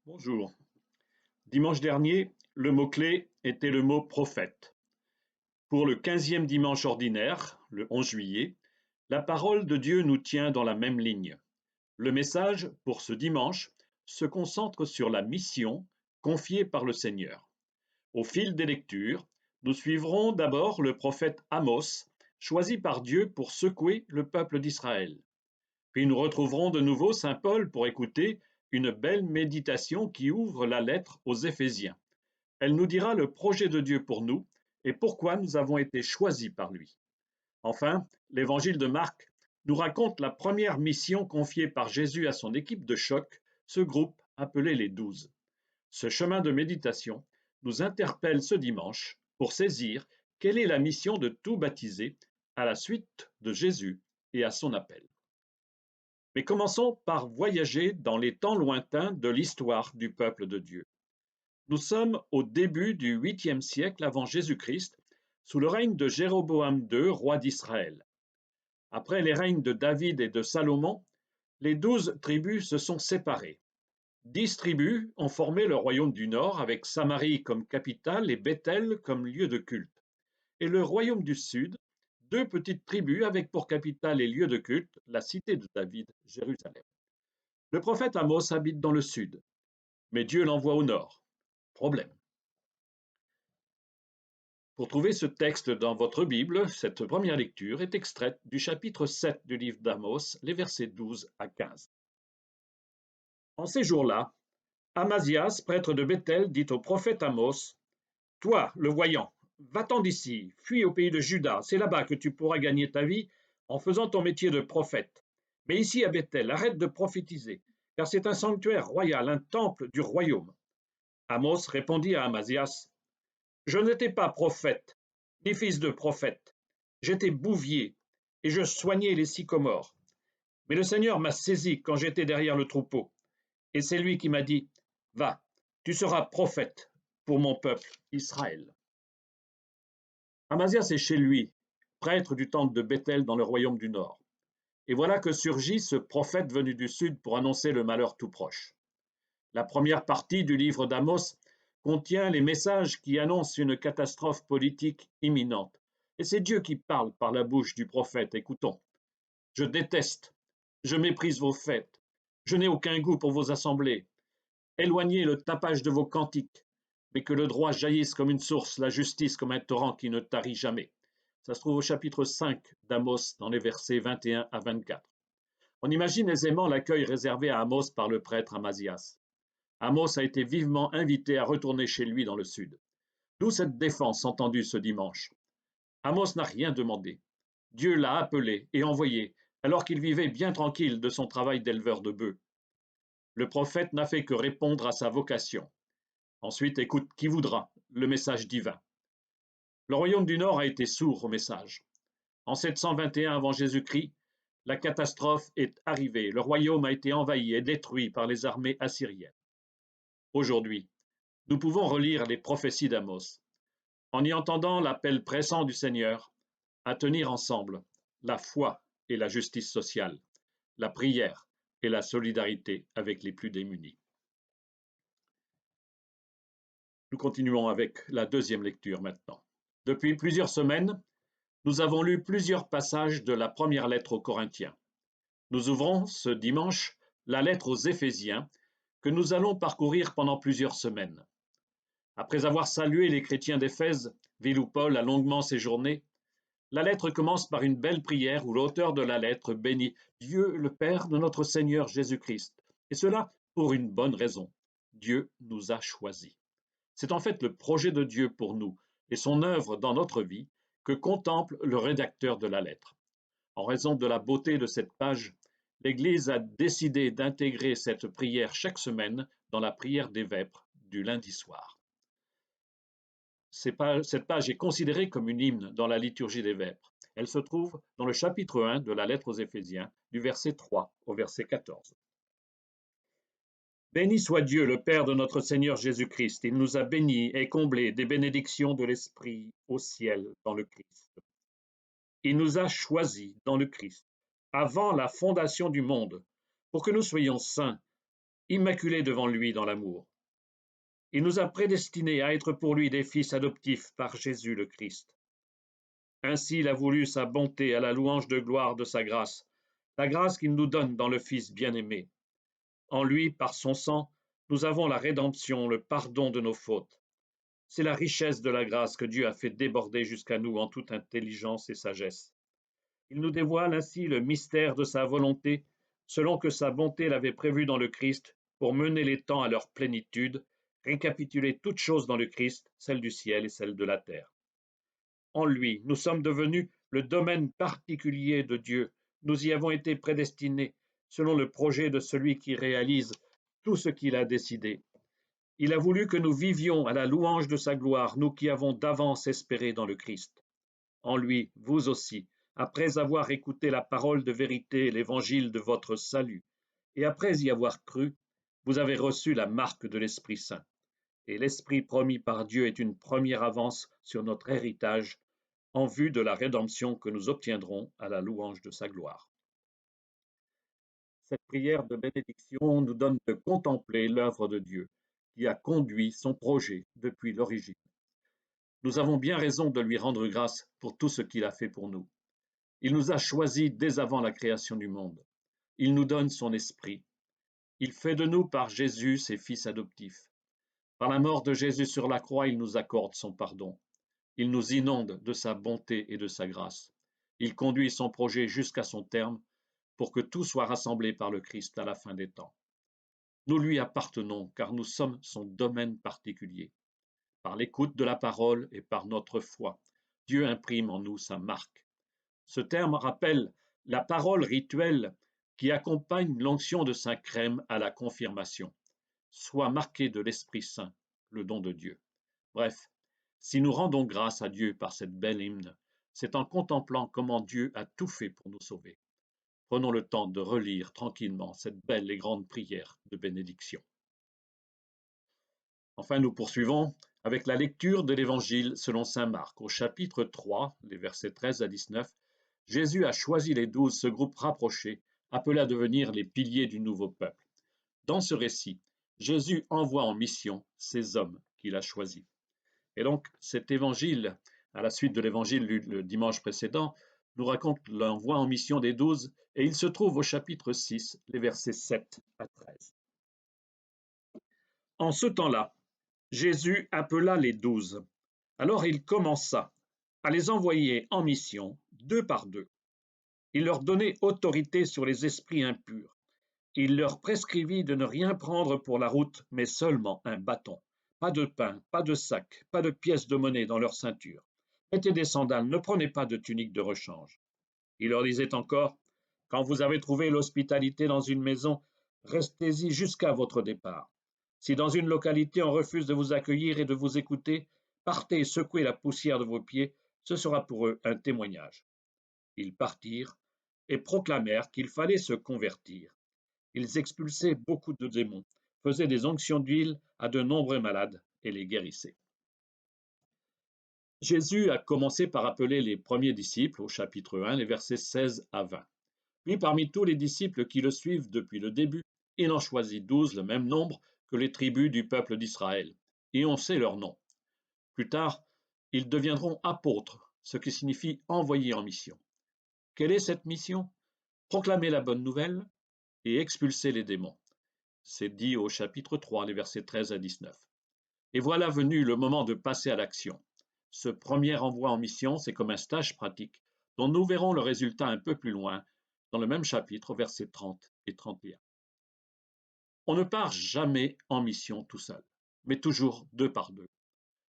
Bonjour. Dimanche dernier, le mot-clé était le mot prophète. Pour le 15e dimanche ordinaire, le 11 juillet, la parole de Dieu nous tient dans la même ligne. Le message, pour ce dimanche, se concentre sur la mission confiée par le Seigneur. Au fil des lectures, nous suivrons d'abord le prophète Amos, choisi par Dieu pour secouer le peuple d'Israël. Puis nous retrouverons de nouveau saint Paul pour écouter une belle méditation qui ouvre la lettre aux Éphésiens. Elle nous dira le projet de Dieu pour nous et pourquoi nous avons été choisis par lui. Enfin, l'évangile de Marc nous raconte la première mission confiée par Jésus à son équipe de choc, ce groupe appelé les 12. Ce chemin de méditation nous interpelle ce dimanche pour saisir quelle est la mission de tout baptisé à la suite de Jésus et à son appel. Mais commençons par voyager dans les temps lointains de l'histoire du peuple de Dieu. Nous sommes au début du 8e siècle avant Jésus-Christ, sous le règne de Jéroboam II, roi d'Israël. Après les règnes de David et de Salomon, les 12 tribus se sont séparées. 10 tribus ont formé le royaume du Nord avec Samarie comme capitale et Bethel comme lieu de culte. Et le royaume du Sud, 2 petites tribus avec pour capitale et lieu de culte la cité de David, Jérusalem. Le prophète Amos habite dans le sud, mais Dieu l'envoie au nord. Problème. Pour trouver ce texte dans votre Bible, cette première lecture est extraite du chapitre 7 du livre d'Amos, les versets 12 à 15. En ces jours-là, Amazias, prêtre de Bethel, dit au prophète Amos, « Toi, le voyant, va-t'en d'ici, fuis au pays de Juda, c'est là-bas que tu pourras gagner ta vie en faisant ton métier de prophète. Mais ici à Bethel, arrête de prophétiser, car c'est un sanctuaire royal, un temple du royaume. » Amos répondit à Amazias, « Je n'étais pas prophète, ni fils de prophète. J'étais bouvier, et je soignais les sycomores. Mais le Seigneur m'a saisi quand j'étais derrière le troupeau, et c'est lui qui m'a dit, « Va, tu seras prophète pour mon peuple Israël. » Amazias est chez lui, prêtre du temple de Bethel dans le royaume du Nord. Et voilà que surgit ce prophète venu du Sud pour annoncer le malheur tout proche. La première partie du livre d'Amos contient les messages qui annoncent une catastrophe politique imminente. Et c'est Dieu qui parle par la bouche du prophète. Écoutons. Je déteste, je méprise vos fêtes, je n'ai aucun goût pour vos assemblées. Éloignez le tapage de vos cantiques, mais que le droit jaillisse comme une source, la justice comme un torrent qui ne tarit jamais. Ça se trouve au chapitre 5 d'Amos, dans les versets 21 à 24. On imagine aisément l'accueil réservé à Amos par le prêtre Amazias. Amos a été vivement invité à retourner chez lui dans le sud. D'où cette défense entendue ce dimanche. Amos n'a rien demandé. Dieu l'a appelé et envoyé, alors qu'il vivait bien tranquille de son travail d'éleveur de bœufs. Le prophète n'a fait que répondre à sa vocation. Ensuite, écoute qui voudra le message divin. Le royaume du Nord a été sourd au message. En 721 avant Jésus-Christ, la catastrophe est arrivée. Le royaume a été envahi et détruit par les armées assyriennes. Aujourd'hui, nous pouvons relire les prophéties d'Amos, en y entendant l'appel pressant du Seigneur à tenir ensemble la foi et la justice sociale, la prière et la solidarité avec les plus démunis. Nous continuons avec la deuxième lecture maintenant. Depuis plusieurs semaines, nous avons lu plusieurs passages de la première lettre aux Corinthiens. Nous ouvrons ce dimanche la lettre aux Éphésiens que nous allons parcourir pendant plusieurs semaines. Après avoir salué les chrétiens d'Éphèse, ville où Paul a longuement séjourné, la lettre commence par une belle prière où l'auteur de la lettre bénit Dieu le Père de notre Seigneur Jésus-Christ. Et cela pour une bonne raison. Dieu nous a choisis. C'est en fait le projet de Dieu pour nous et son œuvre dans notre vie que contemple le rédacteur de la lettre. En raison de la beauté de cette page, l'Église a décidé d'intégrer cette prière chaque semaine dans la prière des vêpres du lundi soir. Cette page est considérée comme une hymne dans la liturgie des vêpres. Elle se trouve dans le chapitre 1 de la lettre aux Éphésiens, du verset 3 au verset 14. Béni soit Dieu, le Père de notre Seigneur Jésus-Christ. Il nous a bénis et comblés des bénédictions de l'Esprit au ciel dans le Christ. Il nous a choisis dans le Christ, avant la fondation du monde, pour que nous soyons saints immaculés devant lui dans l'amour. Il nous a prédestinés à être pour lui des fils adoptifs par Jésus le Christ. Ainsi il a voulu sa bonté à la louange de gloire de sa grâce, la grâce qu'il nous donne dans le Fils bien-aimé. En lui, par son sang, nous avons la rédemption, le pardon de nos fautes. C'est la richesse de la grâce que Dieu a fait déborder jusqu'à nous en toute intelligence et sagesse. Il nous dévoile ainsi le mystère de sa volonté, selon que sa bonté l'avait prévu dans le Christ, pour mener les temps à leur plénitude, récapituler toutes choses dans le Christ, celles du ciel et celles de la terre. En lui, nous sommes devenus le domaine particulier de Dieu. Nous y avons été prédestinés selon le projet de celui qui réalise tout ce qu'il a décidé. Il a voulu que nous vivions à la louange de sa gloire, nous qui avons d'avance espéré dans le Christ. En lui, vous aussi, après avoir écouté la parole de vérité, l'évangile de votre salut, et après y avoir cru, vous avez reçu la marque de l'Esprit Saint. Et l'Esprit promis par Dieu est une première avance sur notre héritage en vue de la rédemption que nous obtiendrons à la louange de sa gloire. Cette prière de bénédiction nous donne de contempler l'œuvre de Dieu qui a conduit son projet depuis l'origine. Nous avons bien raison de lui rendre grâce pour tout ce qu'il a fait pour nous. Il nous a choisis dès avant la création du monde. Il nous donne son esprit. Il fait de nous par Jésus ses fils adoptifs. Par la mort de Jésus sur la croix, il nous accorde son pardon. Il nous inonde de sa bonté et de sa grâce. Il conduit son projet jusqu'à son terme pour que tout soit rassemblé par le Christ à la fin des temps. Nous lui appartenons car nous sommes son domaine particulier. Par l'écoute de la parole et par notre foi, Dieu imprime en nous sa marque. Ce terme rappelle la parole rituelle qui accompagne l'onction de Saint Crème à la confirmation. Sois marqué de l'Esprit Saint, le don de Dieu. Bref, si nous rendons grâce à Dieu par cette belle hymne, c'est en contemplant comment Dieu a tout fait pour nous sauver. Prenons le temps de relire tranquillement cette belle et grande prière de bénédiction. Enfin, nous poursuivons avec la lecture de l'Évangile selon saint Marc. Au chapitre 3, les versets 13 à 19, Jésus a choisi les 12, ce groupe rapproché, appelé à devenir les piliers du nouveau peuple. Dans ce récit, Jésus envoie en mission ces hommes qu'il a choisis. Et donc, cet évangile, à la suite de l'évangile lu le dimanche précédent, nous raconte l'envoi en mission des 12, et il se trouve au chapitre 6, les versets 7 à 13. En ce temps-là, Jésus appela les 12. Alors il commença à les envoyer en mission, deux par deux. Il leur donnait autorité sur les esprits impurs. Il leur prescrivit de ne rien prendre pour la route, mais seulement un bâton. Pas de pain, pas de sac, pas de pièces de monnaie dans leur ceinture. Mettez des sandales, ne prenez pas de tunique de rechange. Il leur disait encore, quand vous avez trouvé l'hospitalité dans une maison, restez-y jusqu'à votre départ. Si dans une localité on refuse de vous accueillir et de vous écouter, partez et secouez la poussière de vos pieds, ce sera pour eux un témoignage. Ils partirent et proclamèrent qu'il fallait se convertir. Ils expulsaient beaucoup de démons, faisaient des onctions d'huile à de nombreux malades et les guérissaient. Jésus a commencé par appeler les premiers disciples au chapitre 1, les versets 16 à 20. Puis parmi tous les disciples qui le suivent depuis le début, il en choisit 12, le même nombre que les tribus du peuple d'Israël. Et on sait leurs noms. Plus tard, ils deviendront apôtres, ce qui signifie envoyés en mission. Quelle est cette mission? Proclamer la bonne nouvelle et expulser les démons. C'est dit au chapitre 3, les versets 13 à 19. Et voilà venu le moment de passer à l'action. Ce premier envoi en mission, c'est comme un stage pratique, dont nous verrons le résultat un peu plus loin, dans le même chapitre, versets 30 et 31. On ne part jamais en mission tout seul, mais toujours deux par deux.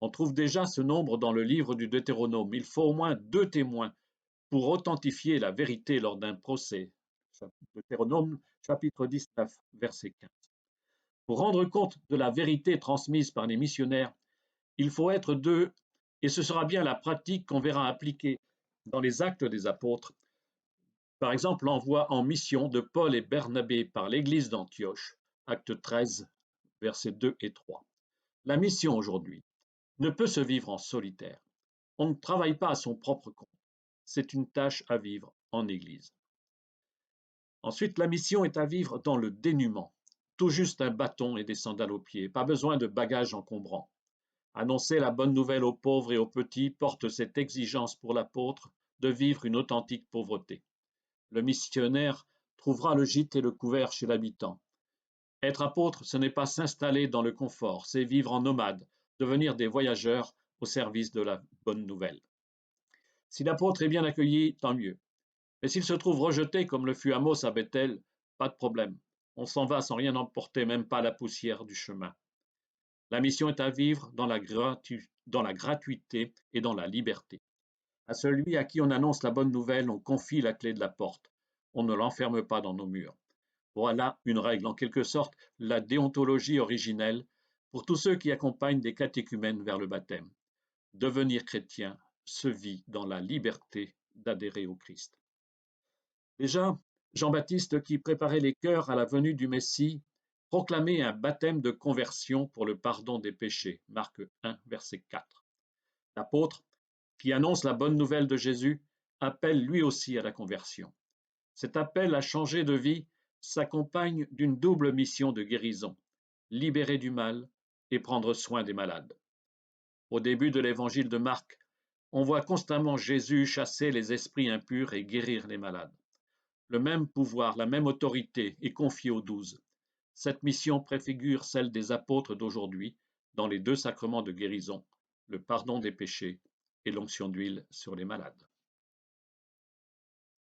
On trouve déjà ce nombre dans le livre du Deutéronome. Il faut au moins deux témoins pour authentifier la vérité lors d'un procès. Deutéronome, chapitre 19, verset 15. Pour rendre compte de la vérité transmise par les missionnaires, il faut être deux, et ce sera bien la pratique qu'on verra appliquée dans les actes des apôtres. Par exemple, l'envoi en mission de Paul et Barnabé par l'église d'Antioche, acte 13, versets 2 et 3. La mission aujourd'hui ne peut se vivre en solitaire. On ne travaille pas à son propre compte. C'est une tâche à vivre en église. Ensuite, la mission est à vivre dans le dénuement. tout juste un bâton et des sandales aux pieds, pas besoin de bagages encombrants. Annoncer la bonne nouvelle aux pauvres et aux petits porte cette exigence pour l'apôtre de vivre une authentique pauvreté. Le missionnaire trouvera le gîte et le couvert chez l'habitant. Être apôtre, ce n'est pas s'installer dans le confort, c'est vivre en nomade, devenir des voyageurs au service de la bonne nouvelle. Si l'apôtre est bien accueilli, tant mieux. Mais s'il se trouve rejeté comme le fut Amos à Bethel, pas de problème. On s'en va sans rien emporter, même pas la poussière du chemin. La mission est à vivre dans la gratuité et dans la liberté. À celui à qui on annonce la bonne nouvelle, on confie la clé de la porte. On ne l'enferme pas dans nos murs. Voilà une règle, en quelque sorte, la déontologie originelle pour tous ceux qui accompagnent des catéchumènes vers le baptême. Devenir chrétien se vit dans la liberté d'adhérer au Christ. Déjà, Jean-Baptiste, qui préparait les cœurs à la venue du Messie, proclamait un baptême de conversion pour le pardon des péchés. Marc 1, verset 4. L'apôtre, qui annonce la bonne nouvelle de Jésus, appelle lui aussi à la conversion. Cet appel à changer de vie s'accompagne d'une double mission de guérison, libérer du mal et prendre soin des malades. Au début de l'évangile de Marc, on voit constamment Jésus chasser les esprits impurs et guérir les malades. Le même pouvoir, la même autorité est confiée aux 12. Cette mission préfigure celle des apôtres d'aujourd'hui dans les deux sacrements de guérison, le pardon des péchés et l'onction d'huile sur les malades.